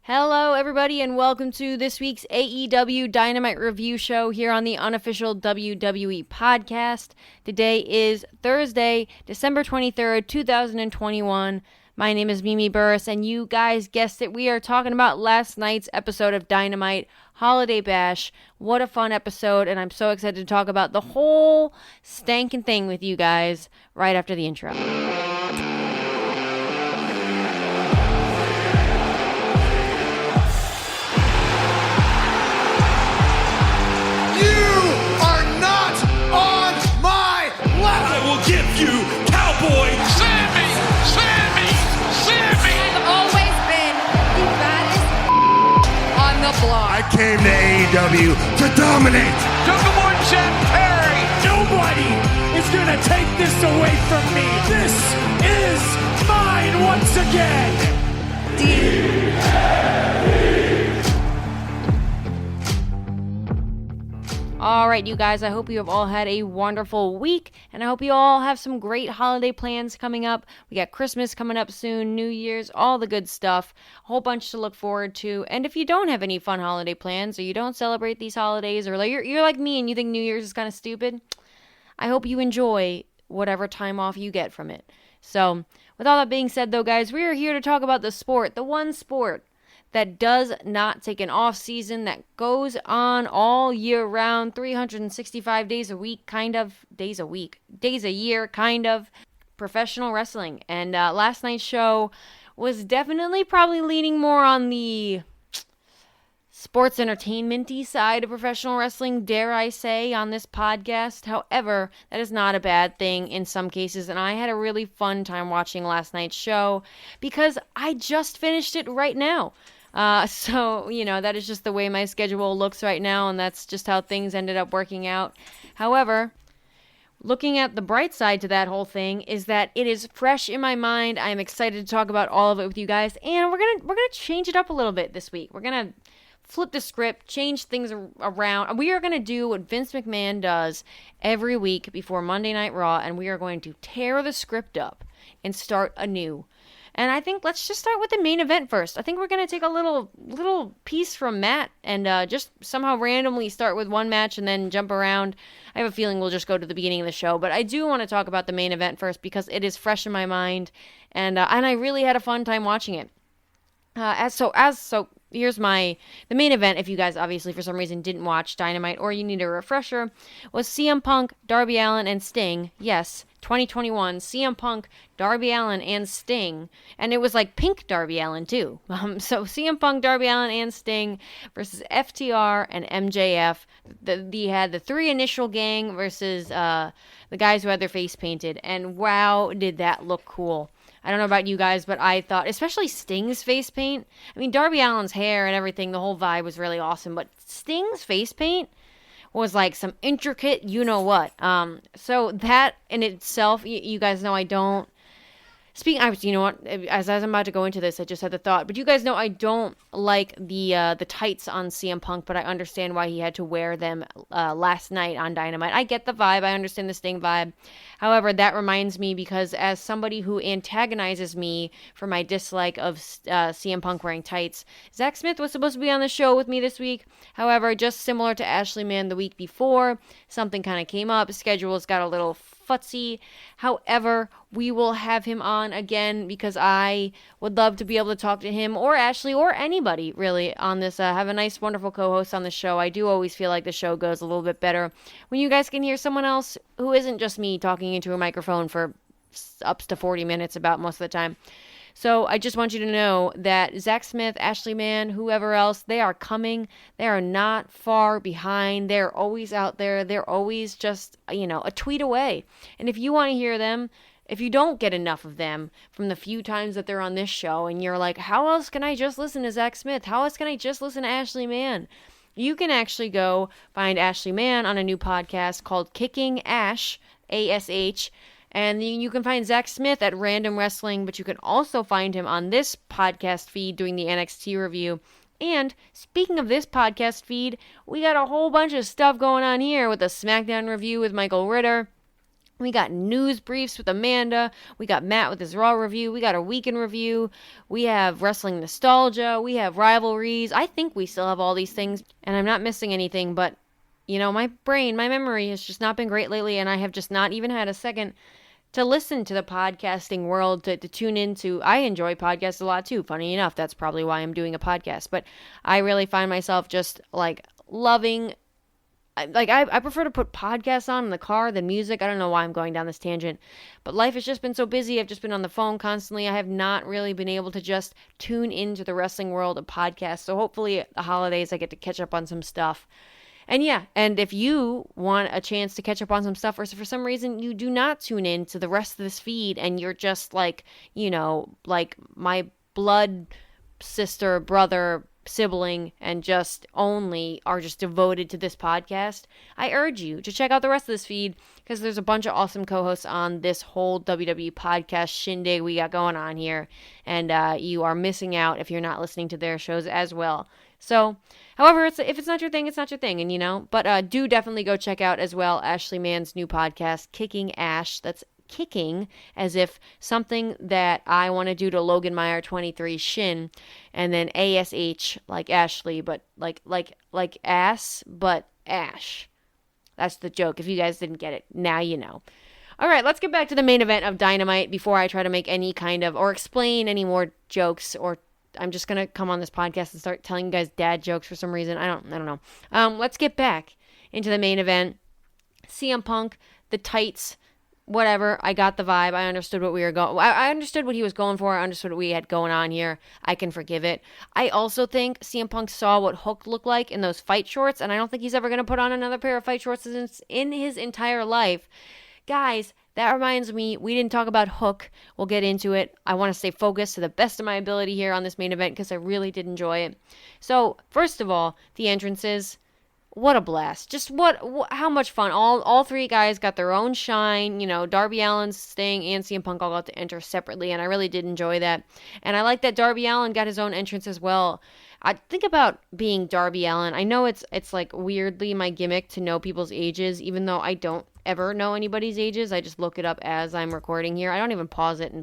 Hello, everybody, and welcome to this week's AEW Dynamite review show here on the unofficial WWE podcast. Today is Thursday, December 23rd, 2021. My name is Mimi Burris, and you guys guessed it, we are talking about last night's episode of Dynamite, Holiday Bash. What a fun episode, and I'm so excited to talk about the whole stankin' thing with you guys right after the intro. You, cowboy! Sammy! I've always been the baddest on the block. I came to AEW to dominate! Jungle Boy Jeff Perry! Nobody is gonna take this away from me! This is mine once again! Alright, you guys, I hope you have all had a wonderful week, and I hope you all have some great holiday plans coming up. We got Christmas coming up soon, New Year's, all the good stuff, a whole bunch to look forward to. And if you don't have any fun holiday plans, or you don't celebrate these holidays, or you're like me and you think New Year's is kind of stupid, I hope you enjoy whatever time off you get from it. So, with all that being said though, guys, we are here to talk about the sport, the one sport that does not take an off season, that goes on all year round, 365 days a week, days a year, professional wrestling. And last night's show was definitely probably leaning more on the sports entertainment-y side of professional wrestling, dare I say, on this podcast. However, that is not a bad thing in some cases, and I had a really fun time watching last night's show because I just finished it right now. So, that is just the way my schedule looks right now, and that's just how things ended up working out. However, looking at the bright side to that whole thing is that it is fresh in my mind. I'm excited to talk about all of it with you guys, and we're gonna change it up a little bit this week. We're gonna flip the script, change things around. We are gonna do what Vince McMahon does every week before Monday Night Raw, and we are going to tear the script up and start anew. And I think let's just start with the main event first. I think we're going to take a little piece from Matt and just somehow randomly start with one match and then jump around. I have a feeling we'll just go to the beginning of the show. But I do want to talk about the main event first because it is fresh in my mind. And I really had a fun time watching it. So here's the main event. If you guys obviously for some reason didn't watch Dynamite or you need a refresher, was CM Punk, Darby Allen, and Sting. Yes, 2021, CM Punk, Darby Allen, and Sting. And it was like pink Darby Allen, too. So CM Punk, Darby Allen, and Sting versus FTR and MJF. They had the three initial gang versus the guys who had their face painted. And wow, did that look cool. I don't know about you guys, but I thought, especially Sting's face paint. I mean, Darby Allen's hair and everything, the whole vibe was really awesome. But Sting's face paint was like some intricate you-know-what. So that in itself, you guys know I don't... you know what? As I'm about to go into this, I just had the thought. But you guys know I don't like the tights on CM Punk, but I understand why he had to wear them last night on Dynamite. I get the vibe. I understand the Sting vibe. However, that reminds me because as somebody who antagonizes me for my dislike of CM Punk wearing tights, Zach Smith was supposed to be on the show with me this week. However, just similar to Ashley Mann the week before, something kind of came up. Schedules got a little futzy. However, we will have him on again because I would love to be able to talk to him or Ashley or anybody really on this. Have a nice, wonderful co-host on the show. I do always feel like the show goes a little bit better when you guys can hear someone else who isn't just me talking into a microphone for up to 40 minutes about most of the time. So I just want you to know that Zach Smith, Ashley Mann, whoever else, they are coming. They are not far behind. They're always out there. They're always just, a tweet away. And if you want to hear them, if you don't get enough of them from the few times that they're on this show and you're like, how else can I just listen to Zach Smith? How else can I just listen to Ashley Mann? You can actually go find Ashley Mann on a new podcast called Kicking Ash, ASH. And you can find Zach Smith at Random Wrestling, but you can also find him on this podcast feed doing the NXT review. And speaking of this podcast feed, we got a whole bunch of stuff going on here with the SmackDown review with Michael Ritter. We got news briefs with Amanda. We got Matt with his Raw review. We got a weekend review. We have wrestling nostalgia. We have rivalries. I think we still have all these things, and I'm not missing anything, but, my brain, my memory has just not been great lately, and I have just not even had a second to listen to the podcasting world, to tune into. I enjoy podcasts a lot, too. Funny enough, that's probably why I'm doing a podcast, but I really find myself just, loving. I prefer to put podcasts on in the car than music. I don't know why I'm going down this tangent, but life has just been so busy. I've just been on the phone constantly. I have not really been able to just tune into the wrestling world of podcasts. So hopefully the holidays I get to catch up on some stuff. And yeah, and if you want a chance to catch up on some stuff, or for some reason you do not tune in to the rest of this feed and you're just like my blood sister, brother, sibling, and just only are just devoted to this podcast, I urge you to check out the rest of this feed, because there's a bunch of awesome co-hosts on this whole WWE podcast shindig we got going on here, and you are missing out if you're not listening to their shows as well. So, however, if it's not your thing, it's not your thing, and but do definitely go check out as well Ashley Mann's new podcast, Kicking Ash. That's kicking as if something that I want to do to Logan Meyer 23 shin, and then ASH like Ashley, but like ass, but Ash. That's the joke. If you guys didn't get it, now you know. All right, let's get back to the main event of Dynamite before I try to make any kind of, or explain any more jokes, or I'm just going to come on this podcast and start telling you guys dad jokes for some reason. I don't know. Let's get back into the main event. CM Punk, the tights, whatever. I got the vibe. I understood what we were going. I understood what he was going for. I understood what we had going on here. I can forgive it. I also think CM Punk saw what Hook looked like in those fight shorts, and I don't think he's ever going to put on another pair of fight shorts in his entire life. Guys, that reminds me, we didn't talk about Hook. We'll get into it. I want to stay focused to the best of my ability here on this main event because I really did enjoy it. So, first of all, the entrances. What a blast. Just how much fun. All three guys got their own shine. Darby Allen, Sting, and CM Punk all got to enter separately, and I really did enjoy that. And I like that Darby Allen got his own entrance as well. I think about being Darby Allen. I know it's like weirdly my gimmick to know people's ages, even though I don't ever know anybody's ages. I just look it up as I'm recording here. I don't even pause it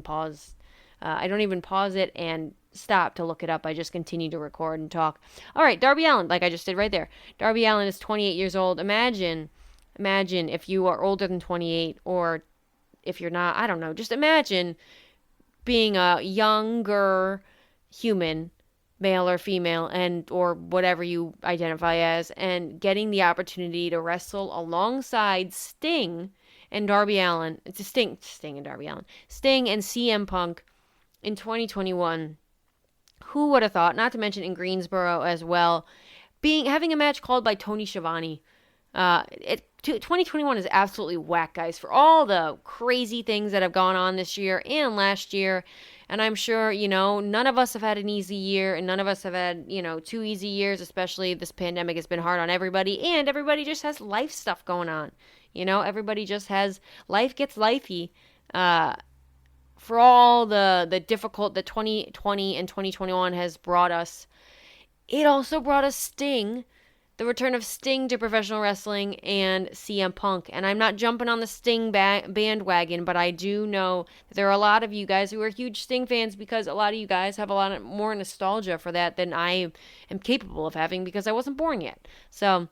and stop to look it up. I just continue to record and talk. All right, Darby Allen, like I just did right there. Darby Allen is 28 years old. Imagine if you are older than 28, or if you're not, I don't know. Just imagine being a younger human, male or female, or whatever you identify as, and getting the opportunity to wrestle alongside Sting and Darby Allen. It's a Sting and Darby Allen. Sting and CM Punk in 2021. Who would have thought? Not to mention in Greensboro as well. Having a match called by Tony Schiavone. 2021 is absolutely whack, guys, for all the crazy things that have gone on this year and last year. And I'm sure, none of us have had an easy year, and none of us have had, 2 easy years, especially this pandemic has been hard on everybody, and everybody just has life stuff going on. Everybody just has, life gets lifey. For all the difficult that 2020 and 2021 has brought us, it also brought us Sting, the return of Sting to professional wrestling, and CM Punk. And I'm not jumping on the Sting bandwagon, but I do know that there are a lot of you guys who are huge Sting fans, because a lot of you guys have a lot more nostalgia for that than I am capable of having, because I wasn't born yet. So,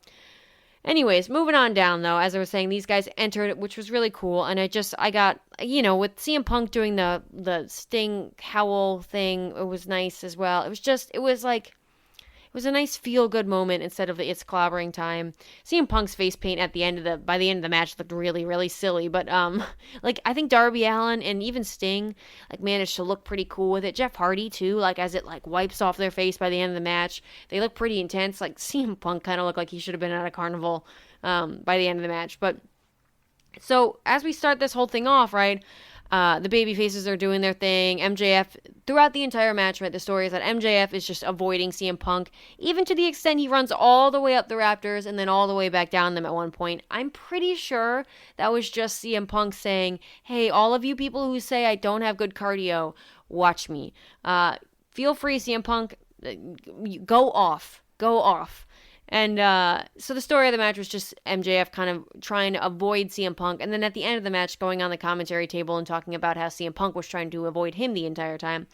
anyways, moving on down, though, as I was saying, these guys entered, which was really cool, and I got, with CM Punk doing the Sting howl thing, it was nice as well. It was a nice feel-good moment instead of it's clobbering time. CM Punk's face paint by the end of the match looked really, really silly, but, I think Darby Allen and even Sting, managed to look pretty cool with it. Jeff Hardy, too, as it, wipes off their face by the end of the match. They look pretty intense. CM Punk kind of looked like he should have been at a carnival, by the end of the match. But, so, as we start this whole thing off, right, the baby faces are doing their thing. MJF, throughout the entire match, right, the story is that MJF is just avoiding CM Punk, even to the extent he runs all the way up the Raptors and then all the way back down them at one point. I'm pretty sure that was just CM Punk saying, hey, all of you people who say I don't have good cardio, watch me. Feel free, CM Punk, go off. And so the story of the match was just MJF kind of trying to avoid CM Punk. And then at the end of the match, going on the commentary table and talking about how CM Punk was trying to avoid him the entire time.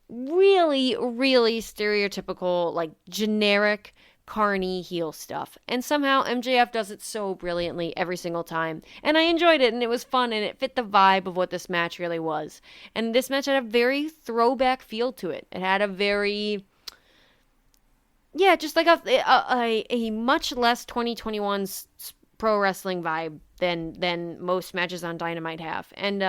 Really, really stereotypical, like generic, carny heel stuff. And somehow MJF does it so brilliantly every single time. And I enjoyed it, and it was fun, and it fit the vibe of what this match really was. And this match had a very throwback feel to it. It had a very... yeah, just like a much less 2021 pro wrestling vibe than most matches on Dynamite have. And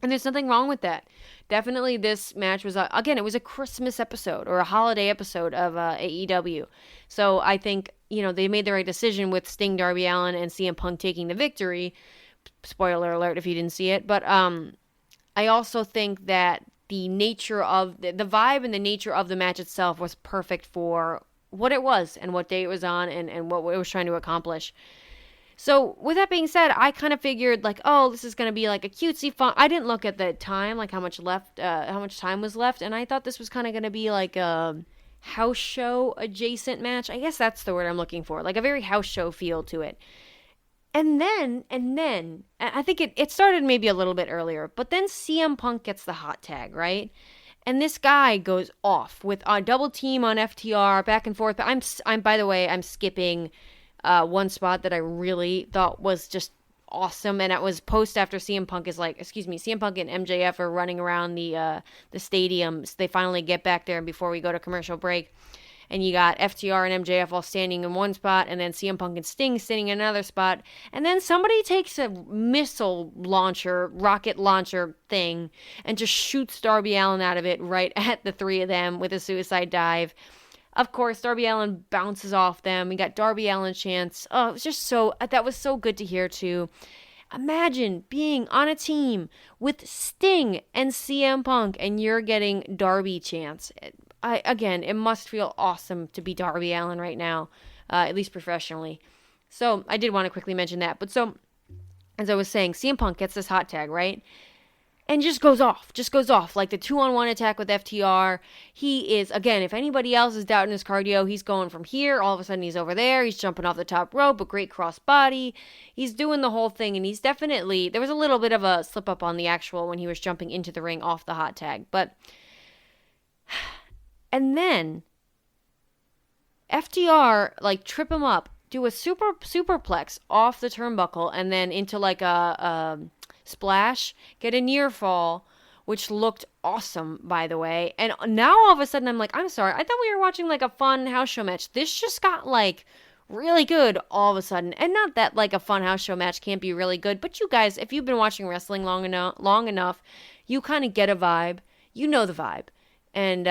there's nothing wrong with that. Definitely this match was, again, it was a Christmas episode or a holiday episode of AEW. So I think, they made the right decision with Sting, Darby Allen, and CM Punk taking the victory. Spoiler alert if you didn't see it. But I also think that the nature of the vibe and the nature of the match itself was perfect for what it was and what day it was on and what it was trying to accomplish. So with that being said, I kind of figured like, oh, this is going to be like a cutesy fun. I didn't look at the time, like how much time was left. And I thought this was kind of going to be like a house show adjacent match. I guess that's the word I'm looking for. Like a very house show feel to it. And then, I think it started maybe a little bit earlier, but then CM Punk gets the hot tag, right? And this guy goes off with a double team on FTR, back and forth. I'm by the way, I'm skipping one spot that I really thought was just awesome, and it was post after CM Punk CM Punk and MJF are running around the stadium. So they finally get back there before we go to commercial break. And you got FTR and MJF all standing in one spot, and then CM Punk and Sting standing in another spot. And then somebody takes a rocket launcher thing, and just shoots Darby Allen out of it right at the three of them with a suicide dive. Of course, Darby Allen bounces off them. We got Darby Allen chants. Oh, it was just that was so good to hear too. Imagine being on a team with Sting and CM Punk, and you're getting Darby chants. Again, it must feel awesome to be Darby Allen right now, at least professionally. So I did want to quickly mention that. But so, as I was saying, CM Punk gets this hot tag, right? And just goes off. Like the 2-on-1 attack with FTR. He is, again, if anybody else is doubting his cardio, he's going from here. All of a sudden he's over there. He's jumping off the top rope, a great cross body. He's doing the whole thing. And he's definitely, there was a little bit of a slip up on the actual when he was jumping into the ring off the hot tag. But... and then FTR trip him up, do a superplex off the turnbuckle, and then into like a splash, get a near fall, which looked awesome, by the way. And now all of a sudden I'm like, I'm sorry, I thought we were watching like a fun house show match. This just got like really good all of a sudden. And not that like a fun house show match can't be really good, but you guys, if you've been watching wrestling long enough, you kind of get a vibe. You know the vibe. And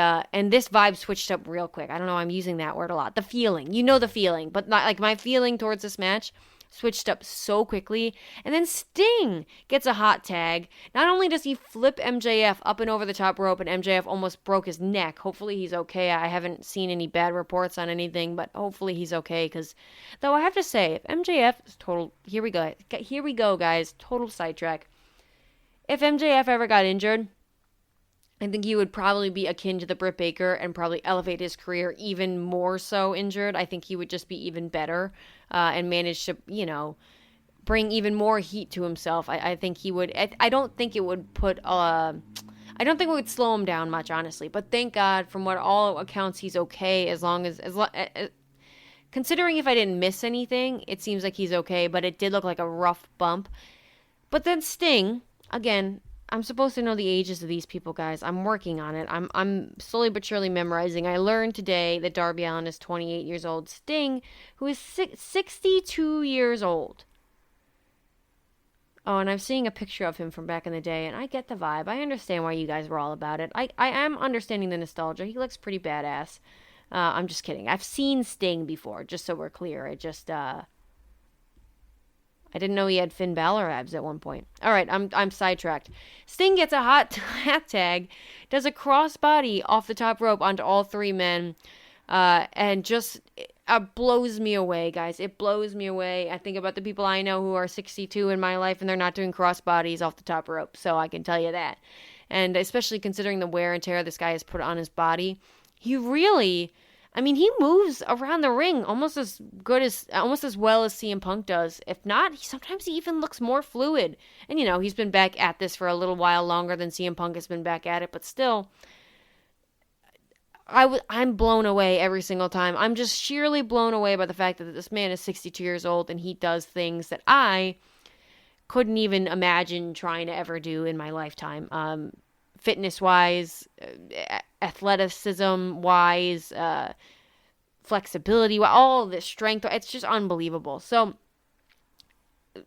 this vibe switched up real quick. I don't know, I'm using that word a lot. The feeling. You know the feeling. But not, like my feeling towards this match switched up so quickly. And then Sting gets a hot tag. Not only does he flip MJF up and over the top rope, and MJF almost broke his neck. Hopefully he's okay. I haven't seen any bad reports on anything, but hopefully he's okay. Because, though I have to say, if MJF is total... Here we go, guys. Total sidetrack. If MJF ever got injured... I think he would probably be akin to the Brit Baker and probably elevate his career even more so injured. I think he would just be even better and manage to, bring even more heat to himself. I think he would. I don't think it would put. I don't think it would slow him down much, honestly. But thank God, from what all accounts, he's okay. Considering if I didn't miss anything, it seems like he's okay. But it did look like a rough bump. But then Sting again. I'm supposed to know the ages of these people, guys. I'm working on it. I'm slowly but surely memorizing. I learned today that Darby Allen is 28 years old. Sting, who is 62 years old. Oh, and I'm seeing a picture of him from back in the day, and I get the vibe. I understand why you guys were all about it. I am understanding the nostalgia. He looks pretty badass. I'm just kidding. I've seen Sting before, just so we're clear. I didn't know he had Finn Balor abs at one point. All right, I'm sidetracked. Sting gets a hot tag, does a crossbody off the top rope onto all three men, and just blows me away, guys. It blows me away. I think about the people I know who are 62 in my life, and they're not doing crossbodies off the top rope, so I can tell you that. And especially considering the wear and tear this guy has put on his body, he really... I mean, he moves around the ring almost as well as CM Punk does. If not, sometimes he even looks more fluid. And, he's been back at this for a little while longer than CM Punk has been back at it. But still, I'm blown away every single time. I'm just sheerly blown away by the fact that this man is 62 years old and he does things that I couldn't even imagine trying to ever do in my lifetime. Fitness-wise, athleticism-wise, flexibility, all of this strength. It's just unbelievable. So,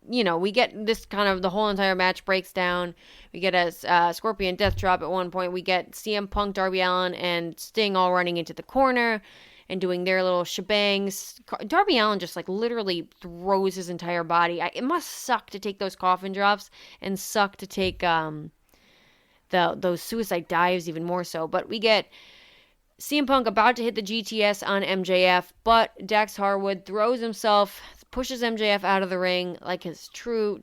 we get this kind of, the whole entire match breaks down. We get a Scorpion death drop at one point. We get CM Punk, Darby Allen, and Sting all running into the corner and doing their little shebangs. Darby Allen just literally throws his entire body. It must suck to take those coffin drops and suck to take those suicide dives even more so. But we get CM Punk about to hit the GTS on MJF, but Dax Harwood pushes MJF out of the ring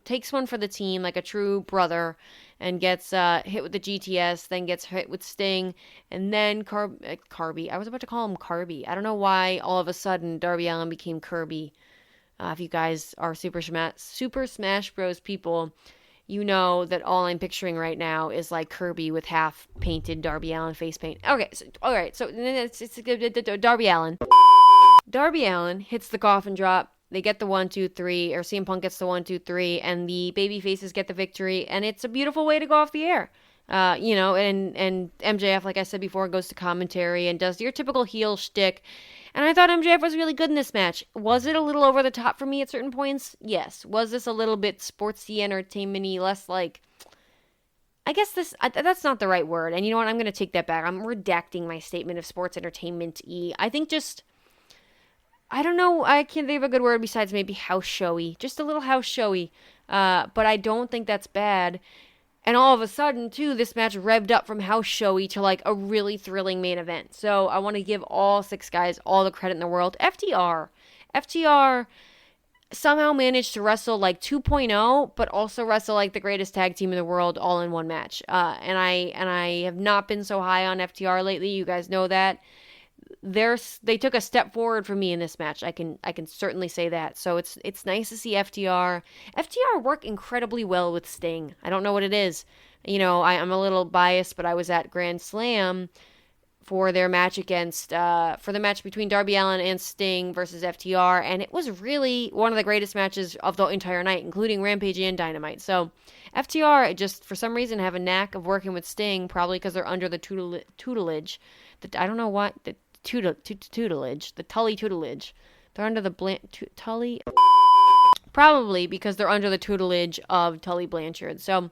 takes one for the team like a true brother, and gets hit with the GTS, then gets hit with Sting, and then Kirby. I was about to call him Carby. I don't know why all of a sudden Darby Allen became Kirby. If you guys are Super Smash Bros. People, you know that all I'm picturing right now is Kirby with half painted Darby Allen face paint. Okay, so it's Darby Allen. Darby Allen hits the coffin drop. They get the 1, 2, 3, or CM Punk gets the 1, 2, 3, and the baby faces get the victory, and it's a beautiful way to go off the air. And MJF, like I said before, goes to commentary and does your typical heel shtick. And I thought MJF was really good in this match. Was it a little over the top for me at certain points? Yes. Was this a little bit sportsy, entertainment-y, less I guess that's not the right word. And you know what? I'm going to take that back. I'm redacting my statement of sports entertainment-y. I think I don't know. I can't think of a good word besides maybe house showy. Just a little house showy. But I don't think that's bad. And all of a sudden, too, this match revved up from house showy to a really thrilling main event. So I want to give all 6 guys all the credit in the world. FTR somehow managed to wrestle 2.0, but also wrestle the greatest tag team in the world all in one match. And I have not been so high on FTR lately. You guys know that. They took a step forward for me in this match. I can certainly say that. So it's nice to see FTR work incredibly well with Sting. I don't know what it is. I'm a little biased, but I was at Grand Slam for their match for the match between Darby Allen and Sting versus FTR, and it was really one of the greatest matches of the entire night, including Rampage and Dynamite. So FTR just for some reason have a knack of working with Sting, probably because they're under the tutelage. I don't know what the tutelage, the Tully tutelage. They're under the Tully, probably because they're under the tutelage of Tully Blanchard. So,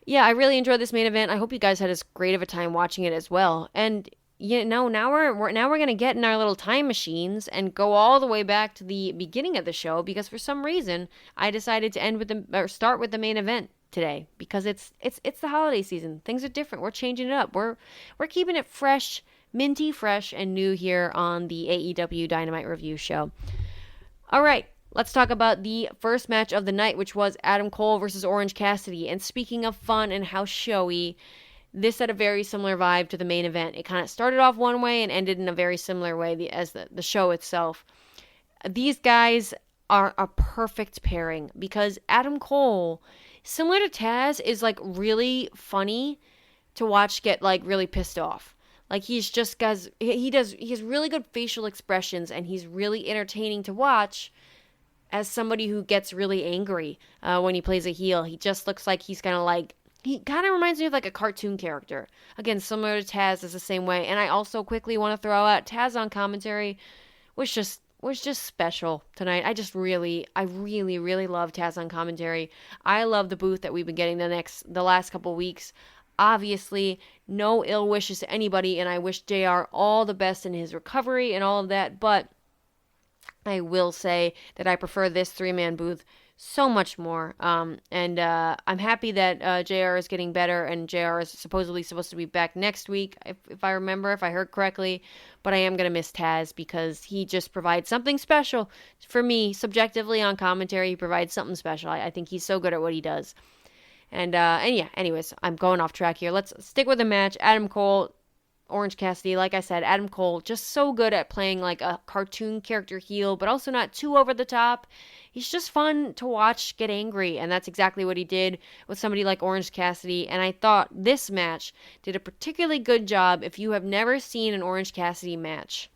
yeah, I really enjoyed this main event. I hope you guys had as great of a time watching it as well. And now we're gonna get in our little time machines and go all the way back to the beginning of the show, because for some reason I decided to start with the main event today, because it's the holiday season. Things are different. We're changing it up. We're keeping it fresh. Minty fresh and new here on the AEW Dynamite review show. All right, let's talk about the first match of the night, which was Adam Cole versus Orange Cassidy. And speaking of fun and how showy, this had a very similar vibe to the main event. It kind of started off one way and ended in a very similar way as the show itself. These guys are a perfect pairing because Adam Cole, similar to Taz, is really funny to watch get really pissed off. He's just he has really good facial expressions, and he's really entertaining to watch as somebody who gets really angry when he plays a heel. He just looks like he kind of reminds me of a cartoon character. Again, similar to Taz is the same way. And I also quickly want to throw out Taz on commentary was just special tonight. I really, really love Taz on commentary. I love the booth that we've been getting the last couple weeks. Obviously, no ill wishes to anybody, and I wish JR all the best in his recovery and all of that, but I will say that I prefer this 3-man booth so much more, and I'm happy that JR is getting better, and JR is supposedly supposed to be back next week, if I heard correctly, but I am going to miss Taz because he just provides something special for me, subjectively on commentary. He provides something special. I think he's so good at what he does. And yeah, anyways, I'm going off track here. Let's stick with the match. Adam Cole Orange Cassidy, like I said, Adam Cole, just so good at playing like a cartoon character heel, but also not too over the top. He's just fun to watch get angry, and that's exactly what he did with somebody like Orange Cassidy. And I thought this match did a particularly good job if you have never seen an Orange Cassidy match.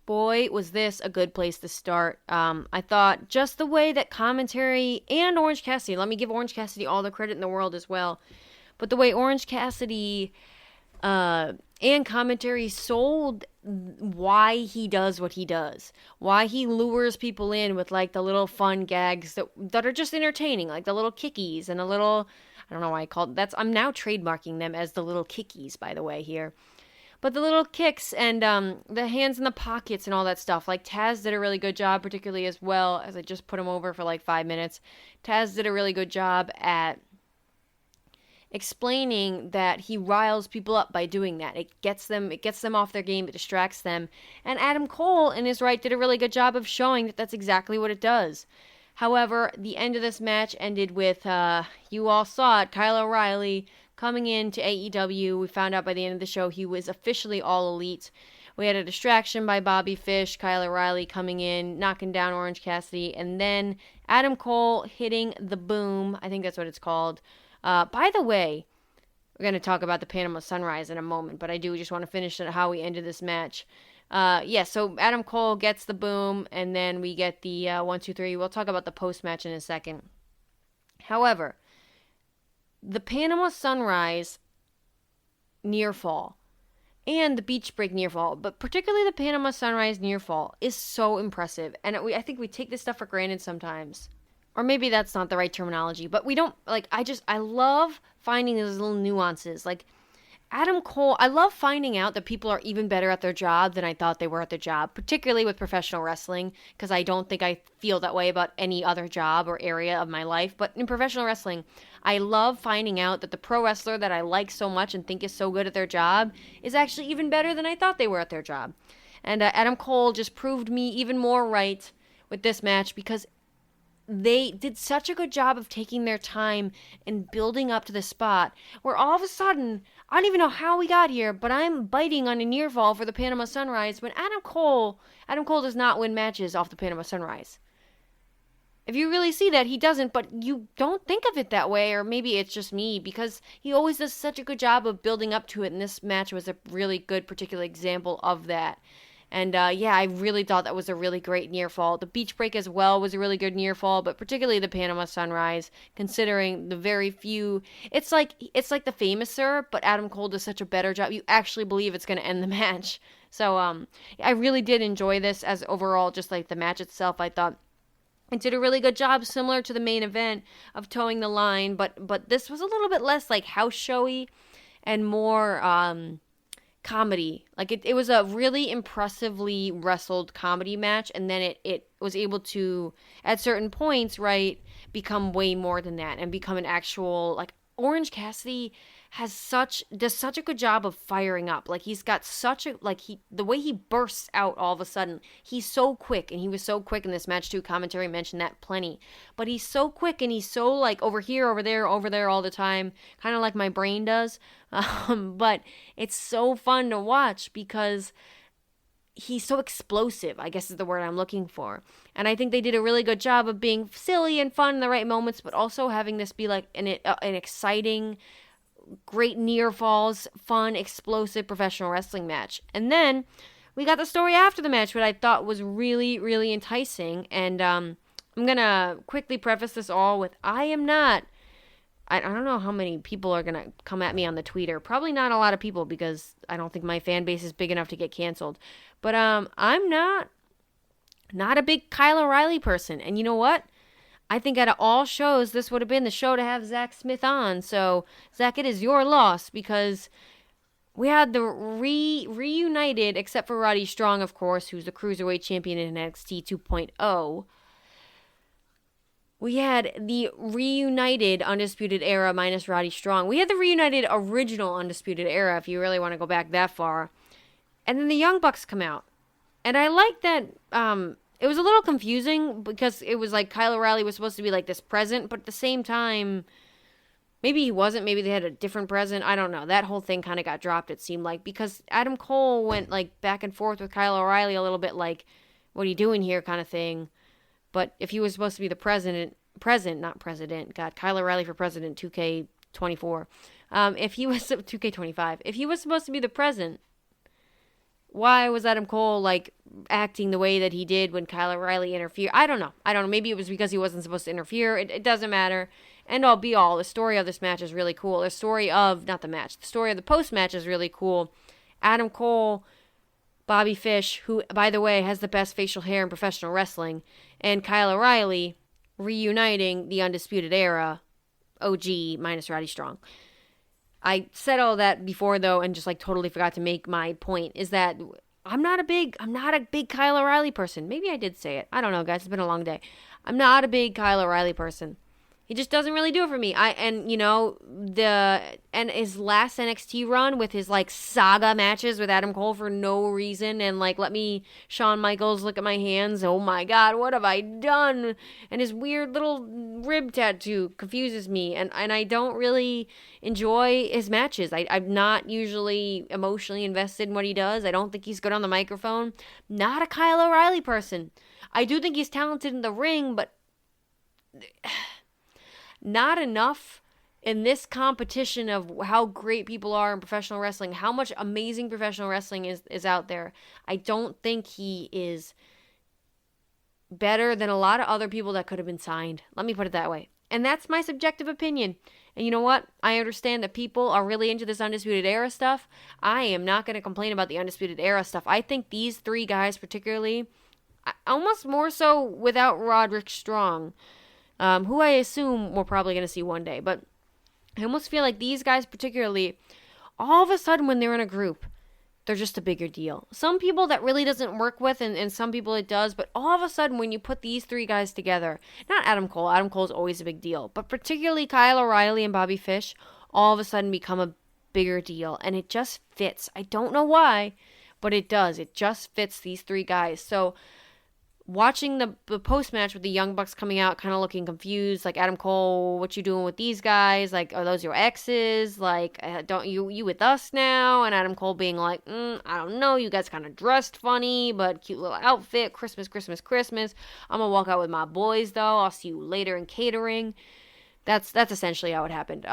Boy, was this a good place to start. I thought just the way that commentary and Orange Cassidy, let me give Orange Cassidy all the credit in the world as well, but the way Orange Cassidy and commentary sold why he does what he does, why he lures people in with like the little fun gags that are just entertaining, like the little kickies and a little, I don't know why I called that's, I'm now trademarking them as the little kickies, by the way, here. But the little kicks and the hands in the pockets and all that stuff, like Taz did a really good job, particularly as well as I just put him over for like 5 minutes. Taz did a really good job at explaining that he riles people up by doing that. It gets them off their game, it distracts them. And Adam Cole, in his right, did a really good job of showing that that's exactly what it does. However, the end of this match ended with, you all saw it, Kyle O'Reilly coming into AEW. We found out by the end of the show he was officially All Elite. We had a distraction by Bobby Fish, Kyle O'Reilly coming in, knocking down Orange Cassidy, and then Adam Cole hitting the boom. I think that's what it's called. By the way, we're going to talk about the Panama Sunrise in a moment, but I do just want to finish how we ended this match. So Adam Cole gets the boom, and then we get the 1, 2, 3. We'll talk about the post-match in a second. However, the Panama Sunrise near fall and the Beach Break near fall, but particularly the Panama Sunrise near fall, is so impressive. And I think we take this stuff for granted sometimes. Or maybe that's not the right terminology, but we don't, like, I love finding those little nuances. Like, Adam Cole, I love finding out that people are even better at their job than I thought they were at their job, particularly with professional wrestling, because I don't think I feel that way about any other job or area of my life. But in professional wrestling, I love finding out that the pro wrestler that I like so much and think is so good at their job is actually even better than I thought they were at their job. And Adam Cole just proved me even more right with this match, because they did such a good job of taking their time and building up to the spot where all of a sudden, I don't even know how we got here, but I'm biting on a near fall for the Panama Sunrise when Adam Cole does not win matches off the Panama Sunrise. If you really see that, he doesn't, but you don't think of it that way, or maybe it's just me, because he always does such a good job of building up to it, and this match was a really good particular example of that. And I really thought that was a really great near fall. The Beach Break as well was a really good near fall, but particularly the Panama Sunrise, considering the very few. It's like the Famouser, but Adam Cole does such a better job. You actually believe it's going to end the match. So I really did enjoy this as overall, just like the match itself. I thought it did a really good job, similar to the main event, of towing the line, but this was a little bit less like house showy and more comedy. Like it was a really impressively wrestled comedy match, and then it was able to, at certain points, right, become way more than that and become an actual, like, Orange Cassidy does such a good job of firing up. Like, he's got such a, like, the way he bursts out all of a sudden, he's so quick, and he was so quick in this match too. Commentary mentioned that plenty, but he's so quick, and he's so, like, over here, over there all the time, kind of like my brain does. But it's so fun to watch because he's so explosive, I guess is the word I'm looking for. And I think they did a really good job of being silly and fun in the right moments, but also having this be like an exciting, great near falls, fun, explosive professional wrestling match. And then we got the story after the match, which I thought was really, really enticing. And I'm going to quickly preface this all with, I don't know how many people are going to come at me on the Twitter. Probably not a lot of people, because I don't think my fan base is big enough to get canceled. But I'm not a big Kyle O'Reilly person. And you know what? I think out of all shows, this would have been the show to have Zach Smith on. So, Zach, it is your loss, because we had the reunited, except for Roddy Strong, of course, who's the Cruiserweight Champion in NXT 2.0. We had the reunited Undisputed Era minus Roddy Strong. We had the reunited original Undisputed Era, if you really want to go back that far. And then the Young Bucks come out. And I like that, it was a little confusing, because it was like Kyle O'Reilly was supposed to be like this present, but at the same time, Maybe he wasn't. Maybe they had a different president. I don't know. That whole thing kind of got dropped, it seemed like, because Adam Cole went, like, back and forth with Kyle O'Reilly a little bit, like, what are you doing here kind of thing. But if he was supposed to be the president, God, Kyle O'Reilly for president, 2K24. If he was 2K25, if he was supposed to be the president, why was Adam Cole, like, acting the way that he did when Kyle O'Reilly interfered? I don't know. Maybe it was because he wasn't supposed to interfere. It doesn't matter. End all be all. The story of this match is really cool. The story of the post-match is really cool. Adam Cole, Bobby Fish, who, by the way, has the best facial hair in professional wrestling, and Kyle O'Reilly reuniting the Undisputed Era, OG minus Roddy Strong. I said all that before, though, and just, like, totally forgot to make my point, is that I'm not a big Kyle O'Reilly person. Maybe I did say it. I don't know, guys. It's been a long day. I'm not a big Kyle O'Reilly person. He just doesn't really do it for me. And his last NXT run with his, like, saga matches with Adam Cole for no reason, and, like, let me, Shawn Michaels, look at my hands. Oh my God, what have I done? And his weird little rib tattoo confuses me, and I don't really enjoy his matches. I'm not usually emotionally invested in what he does. I don't think he's good on the microphone. Not a Kyle O'Reilly person. I do think he's talented in the ring, but not enough in this competition of how great people are in professional wrestling, how much amazing professional wrestling is out there. I don't think he is better than a lot of other people that could have been signed. Let me put it that way. And that's my subjective opinion. And you know what? I understand that people are really into this Undisputed Era stuff. I am not going to complain about the Undisputed Era stuff. I think these three guys particularly, almost more so without Roderick Strong, who I assume we're probably going to see one day. But I almost feel like these guys particularly, all of a sudden when they're in a group, they're just a bigger deal. Some people that really doesn't work with, and some people it does, but all of a sudden when you put these three guys together, not Adam Cole's always a big deal, but particularly Kyle O'Reilly and Bobby Fish, all of a sudden become a bigger deal. And it just fits. I don't know why, but it does. It just fits these three guys. So watching the post-match with the Young Bucks coming out kind of looking confused, like, Adam Cole, what you doing with these guys? Like, are those your exes? Like, don't you with us now? And Adam Cole being like, I don't know, you guys kind of dressed funny, but cute little outfit, Christmas. I'm gonna walk out with my boys, though. I'll see you later in catering. That's essentially how it happened.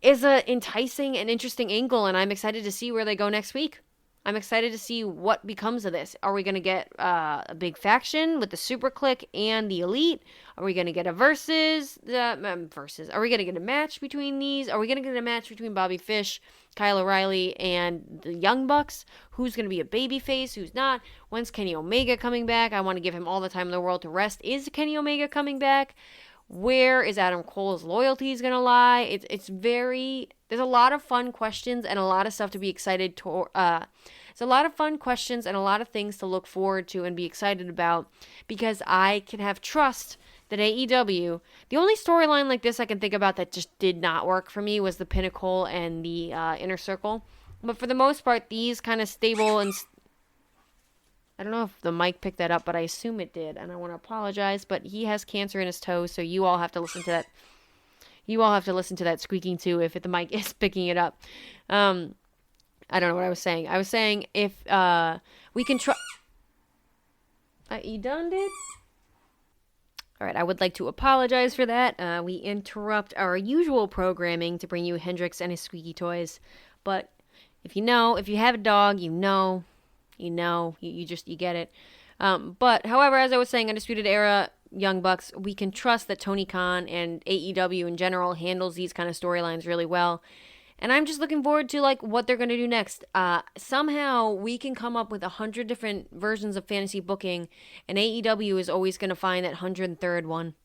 Is a enticing and interesting angle, and I'm excited to see where they go next week. I'm excited to see what becomes of this. Are we going to get a big faction with the Super Click and the Elite? Are we going to get a versus? Are we going to get a match between these? Are we going to get a match between Bobby Fish, Kyle O'Reilly, and the Young Bucks? Who's going to be a babyface? Who's not? When's Kenny Omega coming back? I want to give him all the time in the world to rest. Is Kenny Omega coming back? Where is Adam Cole's loyalties going to lie? There's a lot of fun questions and a lot of stuff to be excited to. It's a lot of fun questions and a lot of things to look forward to and be excited about, because I can have trust that AEW, the only storyline like this I can think about that just did not work for me was the Pinnacle and the Inner Circle. But for the most part, these kind of stable and I don't know if the mic picked that up, but I assume it did, and I want to apologize, but he has cancer in his toes, so you all have to listen to that. You all have to listen to that squeaking too if the mic is picking it up. I don't know what I was saying. I was saying if we can try... you done, dude? All right, I would like to apologize for that. We interrupt our usual programming to bring you Hendrix and his squeaky toys. But if you have a dog, you get it. But, however, as I was saying, Undisputed Era, Young Bucks, we can trust that Tony Khan and AEW in general handles these kind of storylines really well. And I'm just looking forward to, like, what they're going to do next. Somehow we can come up with 100 different versions of fantasy booking, and AEW is always going to find that 103rd one.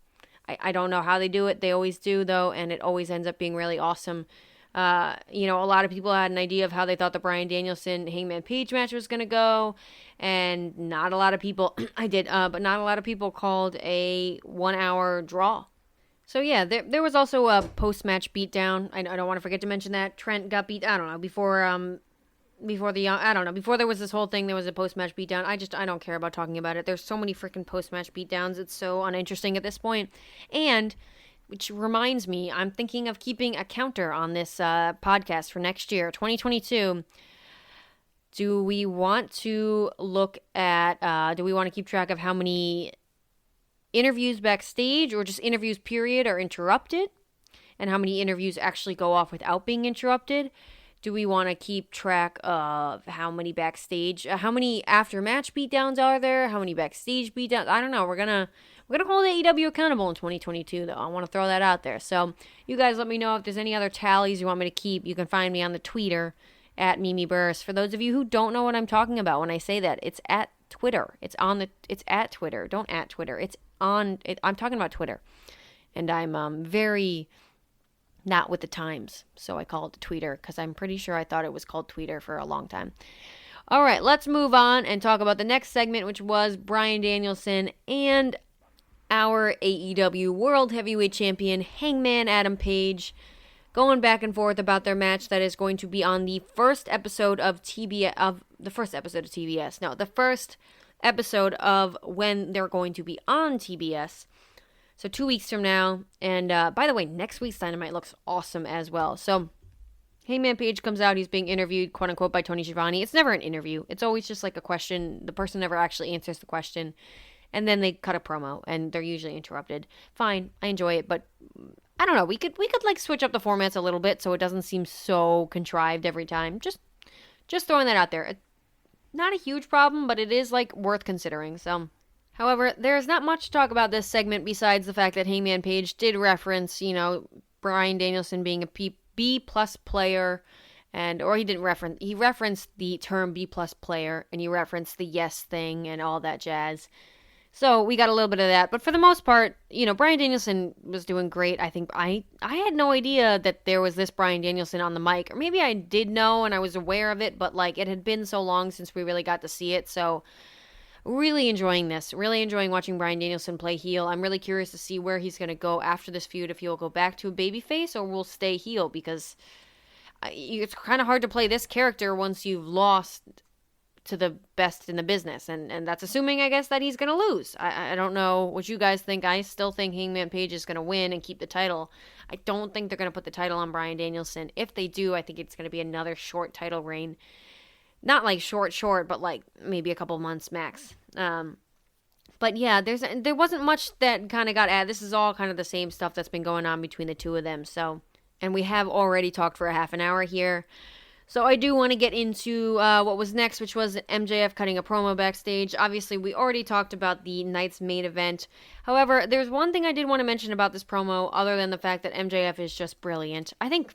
I don't know how they do it. They always do, though, and it always ends up being really awesome. A lot of people had an idea of how they thought the Bryan Danielson Hangman Page match was going to go, and not a lot of people, but not a lot of people called a 1 hour draw. So yeah, there was also a post-match beatdown. I don't want to forget to mention that Trent got beat. I don't know, before there was this whole thing, there was a post-match beatdown. I don't care about talking about it. There's so many freaking post-match beatdowns. It's so uninteresting at this point. And which reminds me, I'm thinking of keeping a counter on this podcast for next year, 2022. Do we want to look at, do we want to keep track of how many interviews backstage or just interviews period are interrupted? And how many interviews actually go off without being interrupted? Do we want to keep track of how many backstage, how many after-match beatdowns are there? How many backstage beatdowns? I don't know. We're gonna hold AEW accountable in 2022, though. I want to throw that out there. So you guys let me know if there's any other tallies you want me to keep. You can find me on the Twitter at Mimi Burris. For those of you who don't know what I'm talking about when I say that, it's at Twitter. It's at Twitter. Don't at Twitter. I'm talking about Twitter. And I'm very not with the times, so I call it the Tweeter, because I'm pretty sure I thought it was called Tweeter for a long time. All right, let's move on and talk about the next segment, which was Bryan Danielson and our AEW World Heavyweight Champion, Hangman Adam Page, going back and forth about their match that is going to be on the first episode of the first episode of when they're going to be on TBS. So 2 weeks from now. And by the way, next week's Dynamite looks awesome as well. So Hangman Page comes out. He's being interviewed, quote unquote, by Tony Schiavone. It's never an interview. It's always just like a question. The person never actually answers the question. And then they cut a promo, and they're usually interrupted. Fine, I enjoy it, but I don't know. We could like switch up the formats a little bit so it doesn't seem so contrived every time. Just throwing that out there. Not a huge problem, but it is like worth considering. So. However, there's not much to talk about this segment besides the fact that Hangman Page did reference, Bryan Danielson being a B+ player, he referenced the term B+ player, and he referenced the yes thing and all that jazz. So we got a little bit of that, but for the most part, Bryan Danielson was doing great. I think I had no idea that there was this Bryan Danielson on the mic, or maybe I did know and I was aware of it, but like it had been so long since we really got to see it, so. Really enjoying this. Really enjoying watching Bryan Danielson play heel. I'm really curious to see where he's going to go after this feud, if he'll go back to a babyface or will stay heel, because it's kind of hard to play this character once you've lost to the best in the business. And that's assuming, I guess, that he's going to lose. I don't know what you guys think. I still think Hangman Page is going to win and keep the title. I don't think they're going to put the title on Bryan Danielson. If they do, I think it's going to be another short title reign. Not like short, but like maybe a couple months max. But yeah, there wasn't much that kind of got added. This is all kind of the same stuff that's been going on between the two of them. So, and we have already talked for a half an hour here. So I do want to get into what was next, which was MJF cutting a promo backstage. Obviously, we already talked about the night's main event. However, there's one thing I did want to mention about this promo, other than the fact that MJF is just brilliant. I think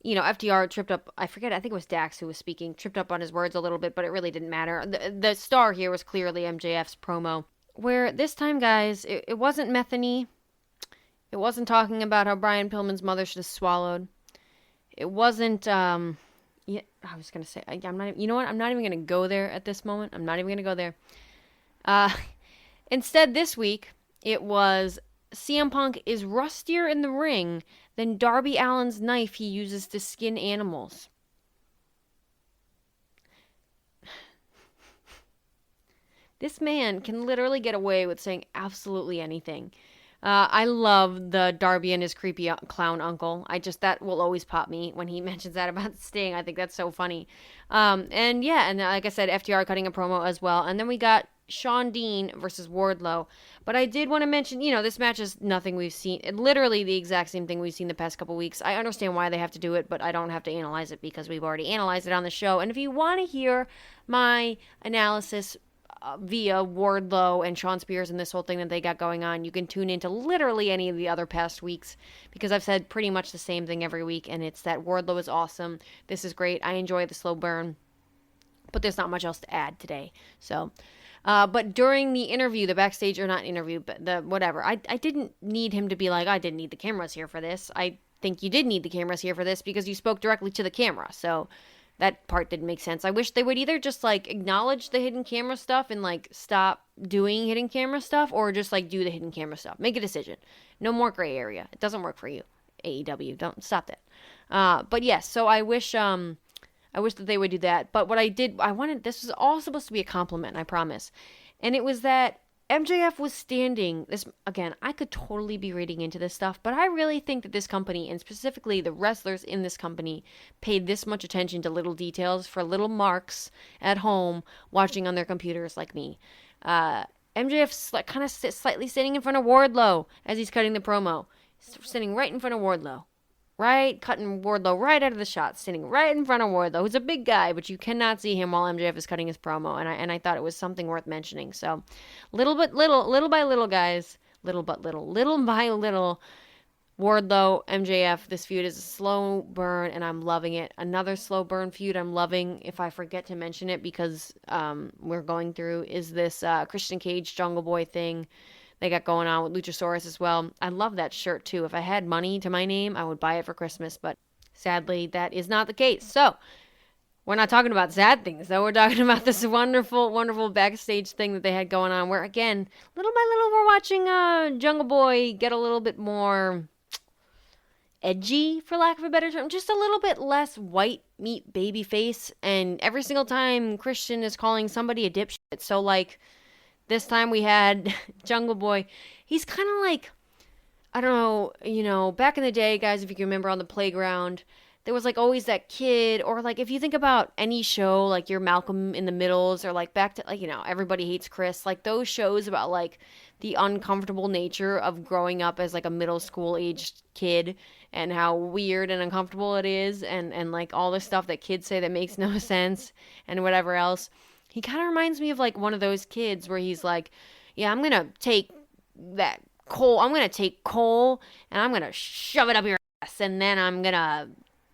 FTR tripped up, I think it was Dax who was speaking, tripped up on his words a little bit, but it really didn't matter. The star here was clearly MJF's promo, where this time, guys, it wasn't Metheny. It wasn't talking about how Brian Pillman's mother should have swallowed. It wasn't, I was going to say, I'm not even going to go there at this moment. I'm not even going to go there. Instead, this week, it was CM Punk is rustier in the ring than Darby Allen's knife he uses to skin animals. This man can literally get away with saying absolutely anything. I love the Darby and his creepy clown uncle. That will always pop me when he mentions that about Sting. I think that's so funny. And like I said, FTR cutting a promo as well. And then we got Shawn Dean versus Wardlow. But I did want to mention, this match is nothing we've seen. Literally the exact same thing we've seen the past couple weeks. I understand why they have to do it, but I don't have to analyze it because we've already analyzed it on the show. And if you want to hear my analysis via Wardlow and Shawn Spears and this whole thing that they got going on, you can tune into literally any of the other past weeks, because I've said pretty much the same thing every week, and it's that Wardlow is awesome. This is great. I enjoy the slow burn, but there's not much else to add today. So... but during the interview, the backstage, or not interview, but the whatever, I didn't need him to be like, I didn't need the cameras here for this. I think you did need the cameras here for this because you spoke directly to the camera. So that part didn't make sense. I wish they would either just like acknowledge the hidden camera stuff and like stop doing hidden camera stuff, or just like do the hidden camera stuff. Make a decision. No more gray area. It doesn't work for you. AEW, don't stop that. But yes, so I wish that they would do that. But what I wanted, this was all supposed to be a compliment, I promise. And it was that MJF was standing, this again, I could totally be reading into this stuff, but I really think that this company, and specifically the wrestlers in this company, paid this much attention to little details for little marks at home watching on their computers like me. MJF's kind of slightly sitting in front of Wardlow as he's cutting the promo. He's sitting right in front of Wardlow. Right? Cutting Wardlow right out of the shot, sitting right in front of Wardlow, who's a big guy, but you cannot see him while MJF is cutting his promo, and I thought it was something worth mentioning. So, little by little, guys, little by little, Wardlow, MJF, this feud is a slow burn, and I'm loving it. Another slow burn feud I'm loving, if I forget to mention it, because we're going through, is this Christian Cage Jungle Boy thing they got going on with Luchasaurus as well. I love that shirt too. If I had money to my name, I would buy it for Christmas, but sadly, that is not the case. So, we're not talking about sad things, though. We're talking about this wonderful, wonderful backstage thing that they had going on, where, again, little by little, we're watching Jungle Boy get a little bit more edgy, for lack of a better term, just a little bit less white meat baby face, and every single time Christian is calling somebody a dipshit. So, like, this time we had Jungle Boy. He's kind of like, I don't know, back in the day, guys, if you can remember on the playground, there was like always that kid, or like if you think about any show, like your Malcolm in the Middles, or like back to, like, Everybody Hates Chris, like those shows about like the uncomfortable nature of growing up as like a middle school aged kid, and how weird and uncomfortable it is, and like all the stuff that kids say that makes no sense, and whatever else. He kind of reminds me of like one of those kids where he's like, yeah, I'm going to take coal and I'm going to shove it up your ass, and then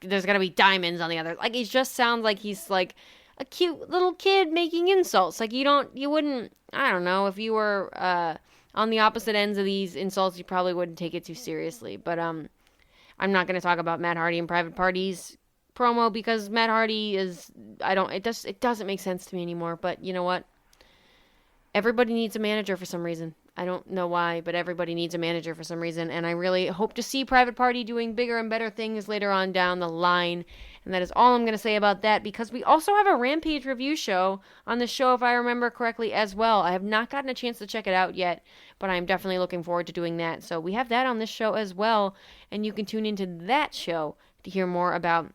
there's going to be diamonds on the other. Like, he just sounds like he's like a cute little kid making insults. Like, you wouldn't, I don't know, if you were on the opposite ends of these insults, you probably wouldn't take it too seriously. But I'm not going to talk about Matt Hardy and Private Parties promo, because Matt Hardy it doesn't make sense to me anymore. But you know what? Everybody needs a manager for some reason. I don't know why, but everybody needs a manager for some reason, and I really hope to see Private Party doing bigger and better things later on down the line. And that is all I'm going to say about that, because we also have a Rampage review show on the show, if I remember correctly, as well. I have not gotten a chance to check it out yet, but I'm definitely looking forward to doing that. So we have that on this show as well, and you can tune into that show to hear more about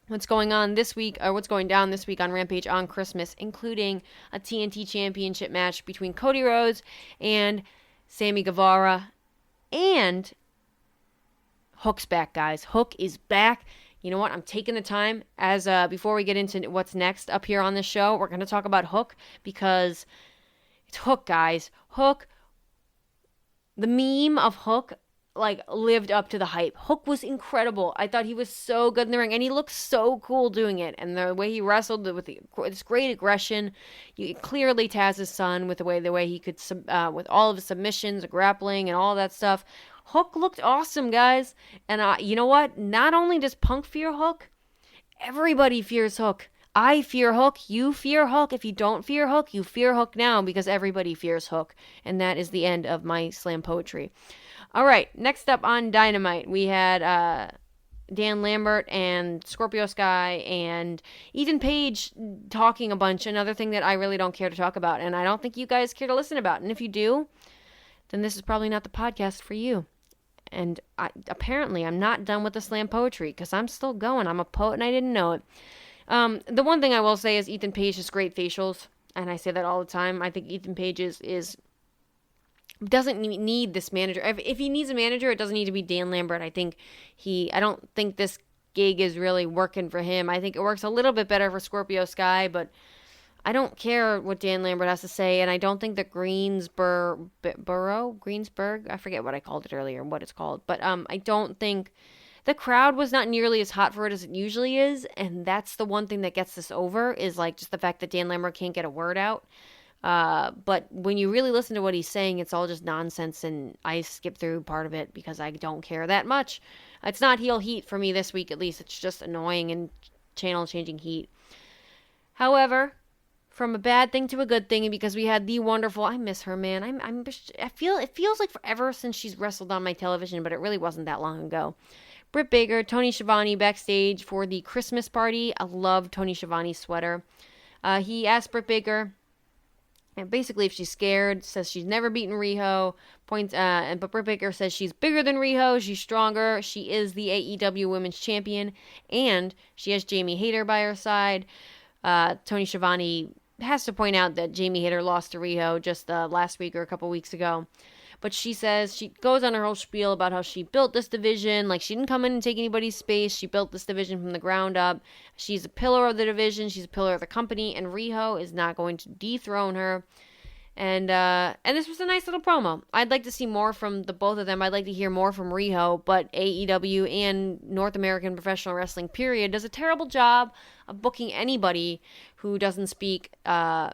what's going on this week, or what's going down this week on Rampage on Christmas, including a TNT Championship match between Cody Rhodes and Sammy Guevara. And Hook's back, guys. Hook is back. You know what? I'm taking the time, as before we get into what's next up here on the show, we're going to talk about Hook, because it's Hook, guys. Hook, the meme of Hook, like, lived up to the hype. Hook was incredible. I thought he was so good in the ring, and he looked so cool doing it. And the way he wrestled with this great aggression, clearly Taz's son, with the way he could with all of his submissions, grappling, and all that stuff. Hook looked awesome, guys. And you know what? Not only does Punk fear Hook, everybody fears Hook. I fear Hook. You fear Hook. If you don't fear Hook, you fear Hook now, because everybody fears Hook. And that is the end of my slam poetry. All right, next up on Dynamite, we had Dan Lambert and Scorpio Sky and Ethan Paige talking a bunch, another thing that I really don't care to talk about, and I don't think you guys care to listen about. And if you do, then this is probably not the podcast for you. And apparently, I'm not done with the slam poetry, because I'm still going. I'm a poet, and I didn't know it. The one thing I will say is Ethan Page has great facials, and I say that all the time. I think Ethan Page doesn't need this manager. If he needs a manager, it doesn't need to be Dan Lambert. I don't think this gig is really working for him. I think it works a little bit better for Scorpio Sky, but I don't care what Dan Lambert has to say, and I don't think that Greensburg, I forget what I called it earlier, what it's called, but I don't think the crowd was not nearly as hot for it as it usually is, and that's the one thing that gets this over, is like just the fact that Dan Lambert can't get a word out. But when you really listen to what he's saying, it's all just nonsense, and I skip through part of it because I don't care that much. It's not heel heat for me this week, at least. It's just annoying and channel-changing heat. However, from a bad thing to a good thing, and because we had the wonderful, I miss her, man. It feels like forever since she's wrestled on my television, but it really wasn't that long ago. Brit Baker, Tony Schiavone backstage for the Christmas party. I love Tony Schiavone's sweater. He asked Brit Baker And basically, if she's scared, says she's never beaten Riho. But Brit Baker says she's bigger than Riho. She's stronger. She is the AEW Women's Champion, and she has Jamie Hayter by her side. Tony Schiavone has to point out that Jamie Hayter lost to Riho just last week or a couple weeks ago. But she says, she goes on her whole spiel about how she built this division. Like, she didn't come in and take anybody's space. She built this division from the ground up. She's a pillar of the division. She's a pillar of the company. And Riho is not going to dethrone her. And this was a nice little promo. I'd like to see more from the both of them. I'd like to hear more from Riho. But AEW and North American Professional Wrestling, period, does a terrible job of booking anybody who doesn't speak the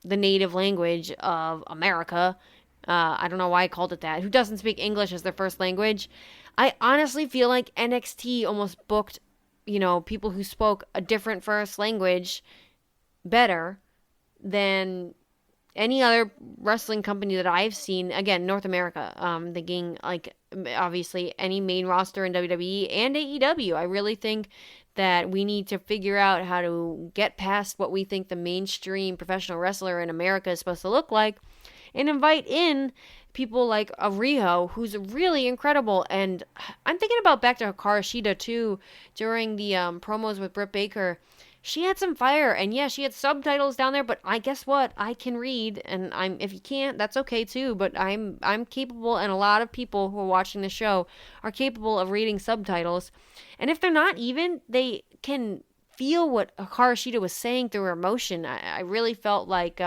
native language of America. I don't know why I called it that. Who doesn't speak English as their first language. I honestly feel like NXT almost booked, people who spoke a different first language better than any other wrestling company that I've seen. Again, North America. Thinking, like, obviously any main roster in WWE and AEW. I really think that we need to figure out how to get past what we think the mainstream professional wrestler in America is supposed to look like, and invite in people like Riho, who's really incredible. And I'm thinking about back to Hikaru Shida, too, during the promos with Brit Baker. She had some fire, and yeah, she had subtitles down there, but guess what? I can read, and if you can't, that's okay, too, but I'm capable, and a lot of people who are watching the show are capable of reading subtitles. And if they're not even, they can feel what Hikaru Shida was saying through her emotion. I really felt like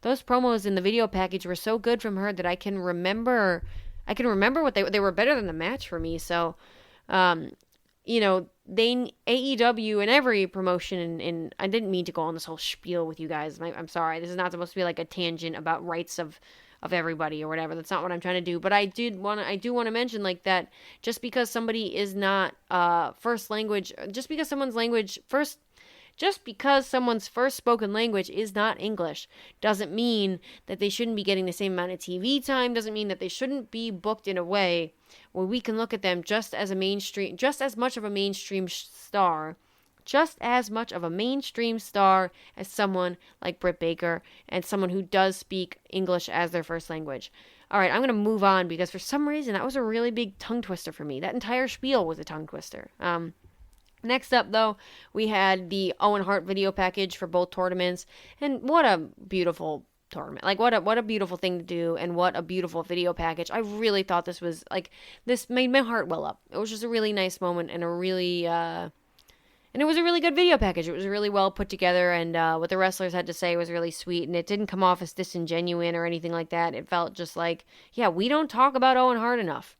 those promos in the video package were so good from her that I can remember what they were better than the match for me. So, AEW and every promotion, and I didn't mean to go on this whole spiel with you guys. I'm sorry. This is not supposed to be like a tangent about rights of everybody or whatever. That's not what I'm trying to do. But I do want to mention, like, that just because somebody is not first language, just because someone's first spoken language is not English, doesn't mean that they shouldn't be getting the same amount of TV time, doesn't mean that they shouldn't be booked in a way where we can look at them just as much of a mainstream star as someone like Brit Baker and someone who does speak English as their first language. All right, I'm going to move on because for some reason that was a really big tongue twister for me. That entire spiel was a tongue twister. Next up, though, we had the Owen Hart video package for both tournaments, and what a beautiful tournament. Like, what a beautiful thing to do, and what a beautiful video package. I really thought this made my heart well up. It was just a really nice moment, and it was a really good video package. It was really well put together, and what the wrestlers had to say was really sweet, and it didn't come off as disingenuous or anything like that. It felt just like, yeah, we don't talk about Owen Hart enough.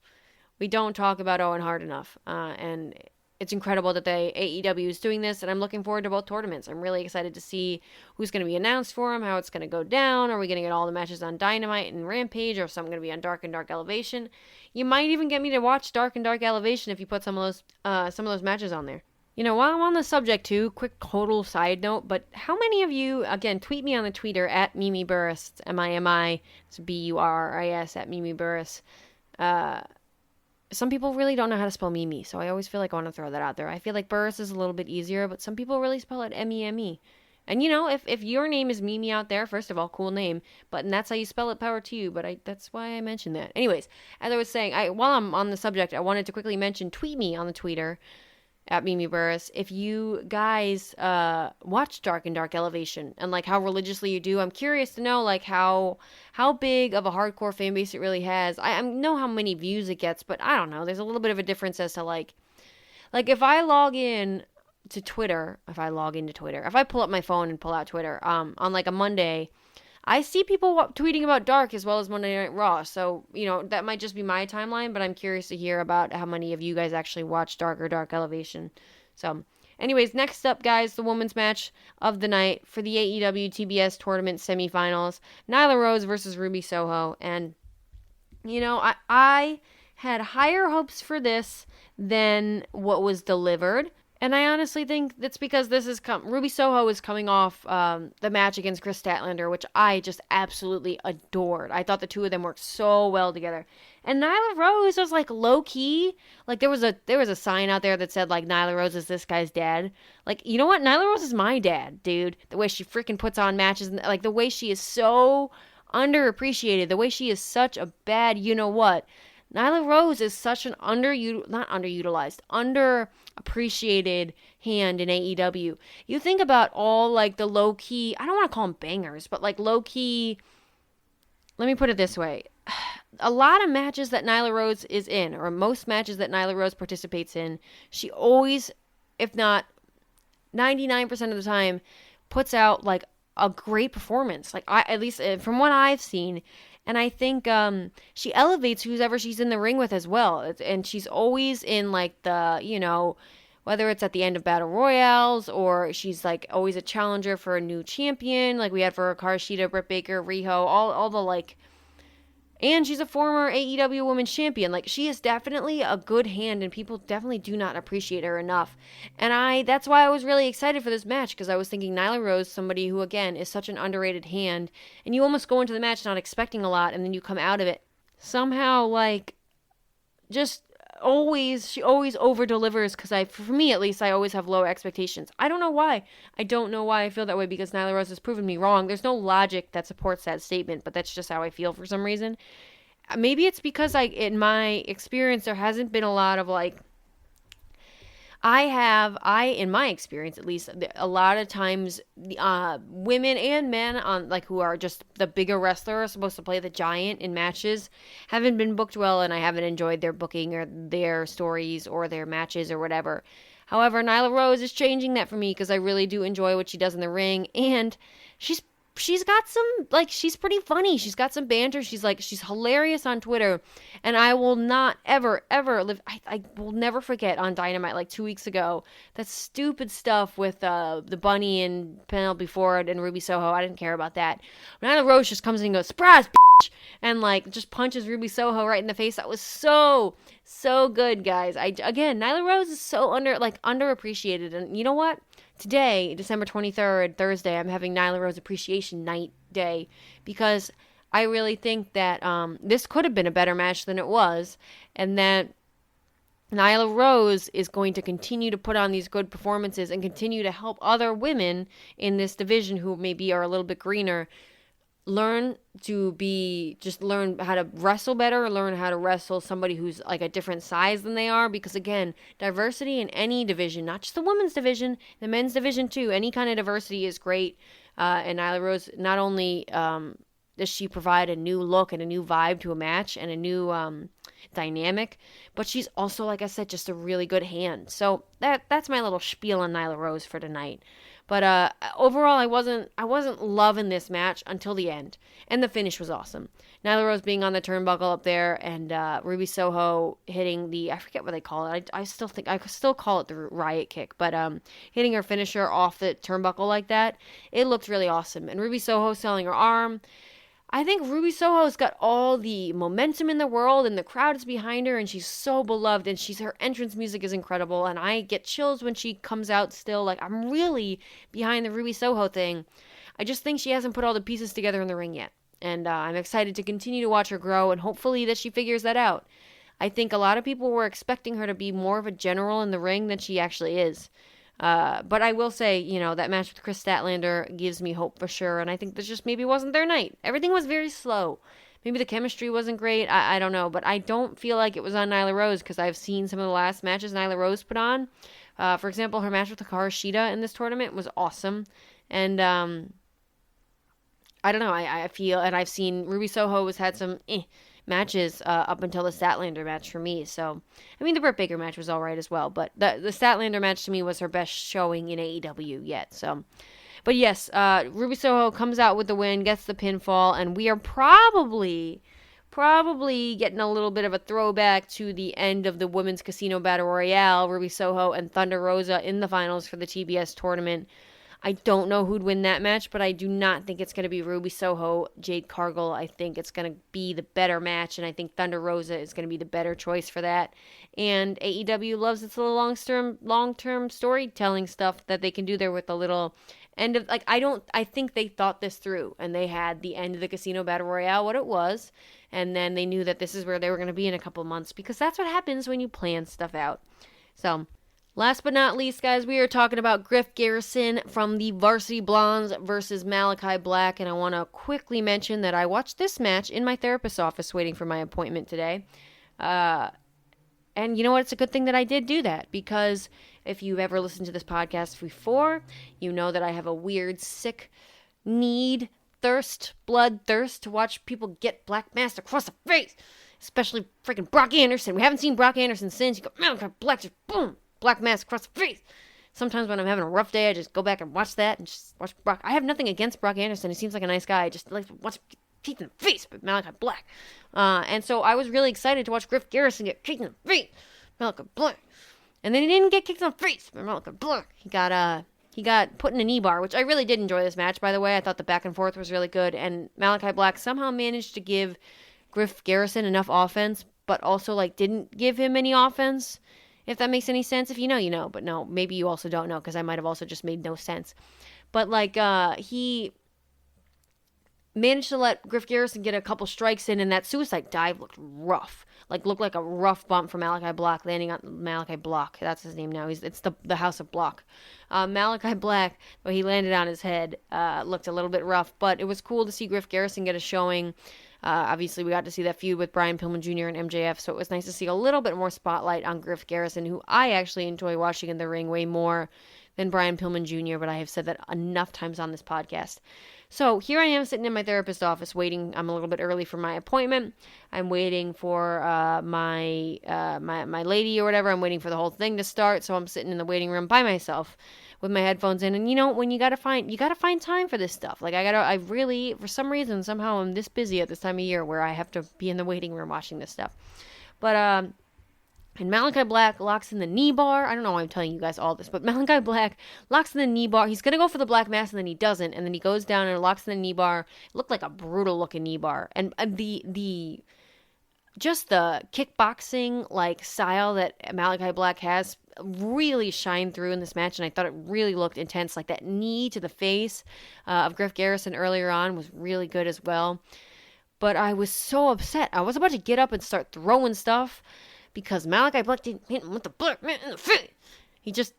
And it's incredible that the AEW is doing this, and I'm looking forward to both tournaments. I'm really excited to see who's going to be announced for them, how it's going to go down. Are we going to get all the matches on Dynamite and Rampage, or some going to be on Dark and Dark Elevation? You might even get me to watch Dark and Dark Elevation if you put some of those matches on there. While I'm on the subject too, quick total side note, but how many of you, again, tweet me on the Twitter at Mimi Burris, MIMI, it's BURRIS at Mimi Burris. Some people really don't know how to spell Mimi, so I always feel like I want to throw that out there. I feel like Burris is a little bit easier, but some people really spell it M-E-M-E. And if your name is Mimi out there, first of all, cool name, and that's how you spell it, power to you, but that's why I mentioned that. Anyways, as I was saying, while I'm on the subject, I wanted to quickly mention, tweet me on the Twitter at Mimi Burris if you guys watch Dark and Dark Elevation, and like how religiously you do. I'm curious to know like how big of a hardcore fan base it really has. I know how many views it gets, but I don't know. There's a little bit of a difference as to like if I log in to Twitter, if I pull up my phone and pull out Twitter on like a Monday, I see people tweeting about Dark as well as Monday Night Raw. So, that might just be my timeline, but I'm curious to hear about how many of you guys actually watch Dark or Dark Elevation. So, anyways, next up, guys, the women's match of the night for the AEW TBS tournament semifinals. Nyla Rose versus Ruby Soho. And, I had higher hopes for this than what was delivered. And I honestly think that's because Ruby Soho is coming off the match against Chris Statlander, which I just absolutely adored. I thought the two of them worked so well together. And Nyla Rose was like low key. Like there was a sign out there that said like Nyla Rose is this guy's dad. Like, you know what? Nyla Rose is my dad, dude. The way she freaking puts on matches, and like the way she is so underappreciated, the way she is such a bad you know what. Nyla Rose is such an underappreciated hand in AEW. You think about all like the low key, I don't want to call them bangers, but like low key, let me put it this way. A lot of matches that Nyla Rose is in, or most matches that Nyla Rose participates in, she always, if not 99% of the time, puts out like a great performance. Like at least from what I've seen. And I think she elevates whoever she's in the ring with as well. And she's always in like the, you know, whether it's at the end of Battle Royales or she's like always a challenger for a new champion. Like we had for Hikaru Shida, Brit Baker, Riho, all the like. And she's a former AEW Women's Champion. Like, she is definitely a good hand, and people definitely do not appreciate her enough. And that's why I was really excited for this match, because I was thinking Nyla Rose, somebody who, again, is such an underrated hand, and you almost go into the match not expecting a lot, and then you come out of it somehow, like, just she always over-delivers, because for me at least, I always have low expectations. I don't know why. I don't know why I feel that way, because Nyla Rose has proven me wrong. There's no logic that supports that statement, but that's just how I feel for some reason. Maybe it's because in my experience, there hasn't been a lot of like, in my experience at least, a lot of times, women and men on like who are just the bigger wrestlers supposed to play the giant in matches haven't been booked well, and I haven't enjoyed their booking or their stories or their matches or whatever. However, Nyla Rose is changing that for me because I really do enjoy what she does in the ring, and she's got some, like, she's pretty funny. She's got some banter. She's hilarious on Twitter. And I will not ever live, I will never forget on Dynamite, like 2 weeks ago, that stupid stuff with the Bunny and Penelope Ford and Ruby Soho. I didn't care about that. Nyla Rose just comes in and goes, surprise, bitch! And, like, just punches Ruby Soho right in the face. That was so good, guys. Again, Nyla Rose is so underappreciated. And you know what? Today, December 23rd, Thursday, I'm having Nyla Rose Appreciation Night Day because I really think that this could have been a better match than it was, and that Nyla Rose is going to continue to put on these good performances and continue to help other women in this division who maybe are a little bit greener learn how to wrestle better, learn how to wrestle somebody who's like a different size than they are, because again, diversity in any division, not just the women's division, the men's division too, any kind of diversity is great. And Nyla Rose, not only does she provide a new look and a new vibe to a match and a new dynamic, but she's also, like I said, just a really good hand. So that's my little spiel on Nyla Rose for tonight. But overall, I wasn't loving this match until the end, and the finish was awesome. Nyla Rose being on the turnbuckle up there, and Ruby Soho hitting I forget what they call it. I still call it the Riot Kick, but hitting her finisher off the turnbuckle like that, it looked really awesome. And Ruby Soho selling her arm. I think Ruby Soho's got all the momentum in the world, and the crowd is behind her, and she's so beloved, and her entrance music is incredible, and I get chills when she comes out still. Like, I'm really behind the Ruby Soho thing. I just think she hasn't put all the pieces together in the ring yet, and I'm excited to continue to watch her grow, and hopefully that she figures that out. I think a lot of people were expecting her to be more of a general in the ring than she actually is. But I will say, that match with Chris Statlander gives me hope for sure, and I think this just maybe wasn't their night. Everything was very slow. Maybe the chemistry wasn't great, I don't know, but I don't feel like it was on Nyla Rose, because I've seen some of the last matches Nyla Rose put on. For example, her match with Hikaru Shida in this tournament was awesome, and I don't know, I feel, and I've seen Ruby Soho has had some matches up until the Statlander match for me. So, I mean, the Brit Baker match was all right as well, but the Statlander match to me was her best showing in AEW yet. So, but yes, Ruby Soho comes out with the win, gets the pinfall, and we are probably getting a little bit of a throwback to the end of the Women's Casino Battle Royale, Ruby Soho and Thunder Rosa in the finals for the TBS tournament. I don't know who'd win that match, but I do not think it's going to be Ruby Soho, Jade Cargill. I think it's going to be the better match, and I think Thunder Rosa is going to be the better choice for that. And AEW loves its little long-term storytelling stuff that they can do there with the little end of, like, I think they thought this through, and they had the end of the Casino Battle Royale, what it was, and then they knew that this is where they were going to be in a couple months, because that's what happens when you plan stuff out. So, last but not least, guys, we are talking about Griff Garrison from the Varsity Blondes versus Malachi Black, and I want to quickly mention that I watched this match in my therapist's office waiting for my appointment today. And you know what? It's a good thing that I did do that, because if you've ever listened to this podcast before, you know that I have a weird, sick blood thirst to watch people get black masked across the face, especially freaking Brock Anderson. We haven't seen Brock Anderson since. You go, Malachi Black, just boom, black mask across the face. Sometimes when I'm having a rough day, I just go back and watch that and just watch Brock. I have nothing against Brock Anderson. He seems like a nice guy. I just like to watch kicked in the face by Malachi Black. And so I was really excited to watch Griff Garrison get kicked in the face by Malachi Black. And then he didn't get kicked in the face by Malachi Black. He got put in a knee bar, which I really did enjoy this match, by the way. I thought the back and forth was really good. And Malachi Black somehow managed to give Griff Garrison enough offense, but also, like, didn't give him any offense, if that makes any sense. If you know, you know. But no, maybe you also don't know, because I might have also just made no sense. But, like, he managed to let Griff Garrison get a couple strikes in, and that suicide dive looked rough. Like, looked like a rough bump for Malachi Black, landing on Malachi Block. That's his name now. It's the House of Block. Malachi Black, though he landed on his head, looked a little bit rough, but it was cool to see Griff Garrison get a showing. Obviously, we got to see that feud with Brian Pillman Jr. and MJF, so it was nice to see a little bit more spotlight on Griff Garrison, who I actually enjoy watching in the ring way more than Brian Pillman Jr., but I have said that enough times on this podcast. So here I am sitting in my therapist's office waiting. I'm a little bit early for my appointment. I'm waiting for my lady or whatever. I'm waiting for the whole thing to start, so I'm sitting in the waiting room by myself with my headphones in. And you know, when you gotta find time for this stuff. Like, I really, for some reason, somehow I'm this busy at this time of year where I have to be in the waiting room watching this stuff. But and Malachi Black locks in the knee bar. I don't know why I'm telling you guys all this, but Malachi Black locks in the knee bar. He's going to go for the black mass, and then he doesn't. And then he goes down and locks in the knee bar. It looked like a brutal looking knee bar. And the kickboxing, like, style that Malachi Black has really shined through in this match. And I thought it really looked intense. Like, that knee to the face of Griff Garrison earlier on was really good as well. But I was so upset. I was about to get up and start throwing stuff, because Malachi Black didn't hit him with the black man in the face. He just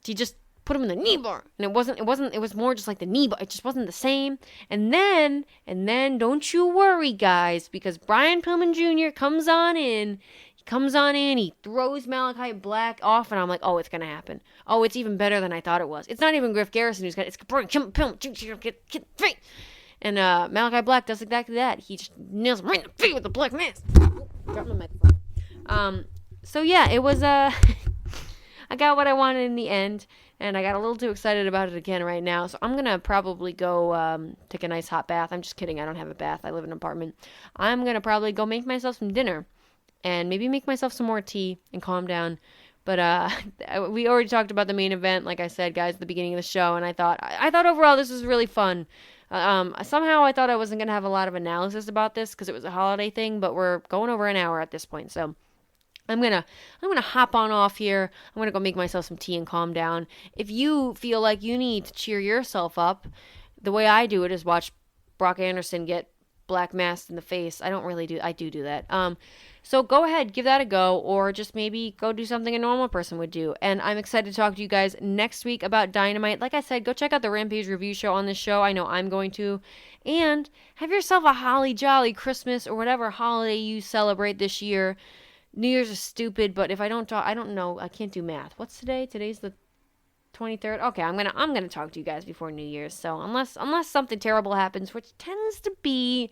put him in the knee bar. And it was more just like the knee bar. It just wasn't the same. And then don't you worry, guys, because Brian Pillman Jr. comes on in, he throws Malachi Black off, and I'm like, oh, it's going to happen. Oh, it's even better than I thought it was. It's not even Griff Garrison it's Brian Pillman Jr. Get free. And Malachi Black does exactly that. He just nails him right in the face with the black mask. Drop my microphone. So yeah, it was, I got what I wanted in the end, and I got a little too excited about it again right now, so I'm gonna probably go, take a nice hot bath. I'm just kidding, I don't have a bath, I live in an apartment. I'm gonna probably go make myself some dinner, and maybe make myself some more tea, and calm down. But, we already talked about the main event, like I said, guys, at the beginning of the show, and I thought overall this was really fun. Somehow I thought I wasn't gonna have a lot of analysis about this, because it was a holiday thing, but we're going over an hour at this point, so I'm gonna hop on off here. I'm gonna go make myself some tea and calm down. If you feel like you need to cheer yourself up, the way I do it is watch Brock Anderson get black masked in the face. I do that. So go ahead, give that a go, or just maybe go do something a normal person would do. And I'm excited to talk to you guys next week about Dynamite. Like I said, go check out the Rampage review show on this show. I know I'm going to. And have yourself a holly jolly Christmas or whatever holiday you celebrate this year. New Year's is stupid, but if I don't talk, I don't know. I can't do math. What's today? Today's the 23rd. Okay, I'm gonna talk to you guys before New Year's. So unless something terrible happens, which tends to be,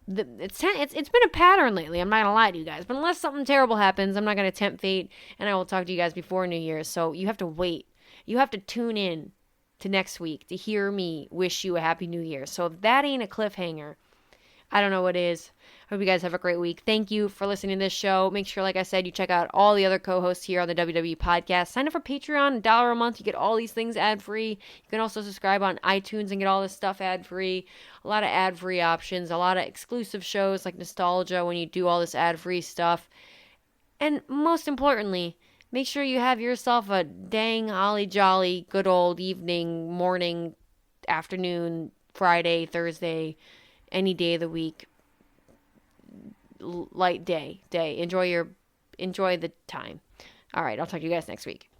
it's been a pattern lately. I'm not gonna lie to you guys, but unless something terrible happens, I'm not gonna tempt fate, and I will talk to you guys before New Year's. So you have to wait. You have to tune in to next week to hear me wish you a happy New Year. So if that ain't a cliffhanger, I don't know what is. Hope you guys have a great week. Thank you for listening to this show. Make sure, like I said, you check out all the other co-hosts here on the WWE podcast. Sign up for Patreon, $1 a month. You get all these things ad-free. You can also subscribe on iTunes and get all this stuff ad-free. A lot of ad-free options, a lot of exclusive shows like Nostalgia when you do all this ad-free stuff. And most importantly, make sure you have yourself a dang holly jolly good old evening, morning, afternoon, Friday, Thursday, any day of the week, light day. Enjoy the time. All right, I'll talk to you guys next week.